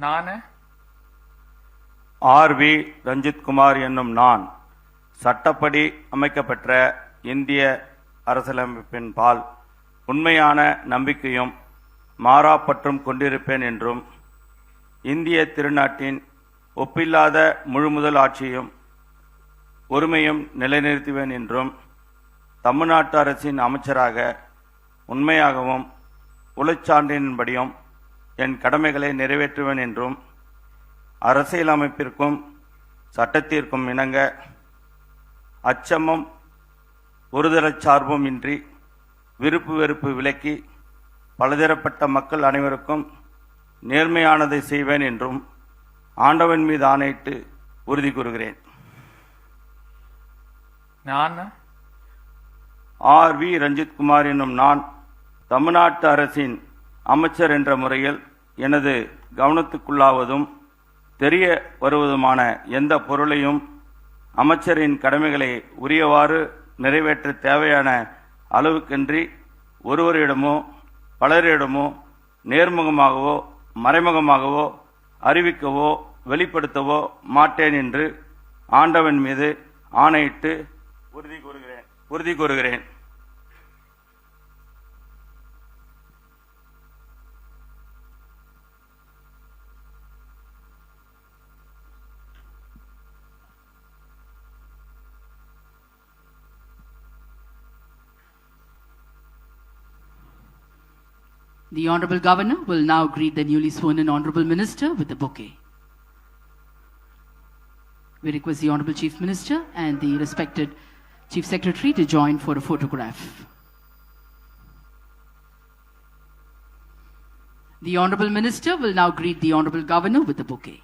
நான் ஆர்.வி. ரஞ்சித்குமார் என்னும் நான் சட்டப்படி அமைக்கப்பெற்ற இந்திய அரசியலமைப்பின் பால் உண்மையான நம்பிக்கையும் மாறாப்பற்றும் கொண்டிருப்பேன் என்றும் இந்திய திருநாட்டின் ஒப்பில்லாத முழுமுதல் ஆட்சியும் ஒருமையும் நிலைநிறுத்துவேன் என்றும் தமிழ்நாட்டு அரசின் அமைச்சராக உண்மையாகவும் உளச்சான்றின்படியும் என் கடமைகளை நிறைவேற்றுவேன் என்றும் அரசியலமைப்பிற்கும் சட்டத்திற்கும் இணங்க அச்சமும் ஒருதலைச் சார்பும் இன்றி விருப்பு வெறுப்பு விலக்கி பலதரப்பட்ட மக்கள் அனைவருக்கும் நேர்மையானதை செய்வேன் என்றும் ஆண்டவன் மீது ஆணையிட்டு உறுதி கூறுகிறேன். நான் ஆர்.வி. ரஞ்சித்குமார் என்னும் நான் தமிழ்நாட்டு அரசின் அமைச்சர் என்ற முறையில் எனது கவனத்துக்குள்ளாவதும் தெரிய வருவதுமான எந்த பொருளையும் அமைச்சரின் கடமைகளை உரியவாறு நிறைவேற்ற தேவையான அளவுக்கென்றி ஒருவரிடமோ பலரிடமோ நேர்முகமாகவோ மறைமுகமாகவோ அறிவிக்கவோ வெளிப்படுத்தவோ மாட்டேன் என்று ஆண்டவன் மீது ஆணையிட்டு உறுதி கூறுகிறேன். The Honorable Governor will now greet the newly sworn in Honorable Minister with a bouquet. We request the Honorable Chief Minister and the respected Chief Secretary to join for a photograph. The Honorable Minister will now greet the Honorable Governor with a bouquet.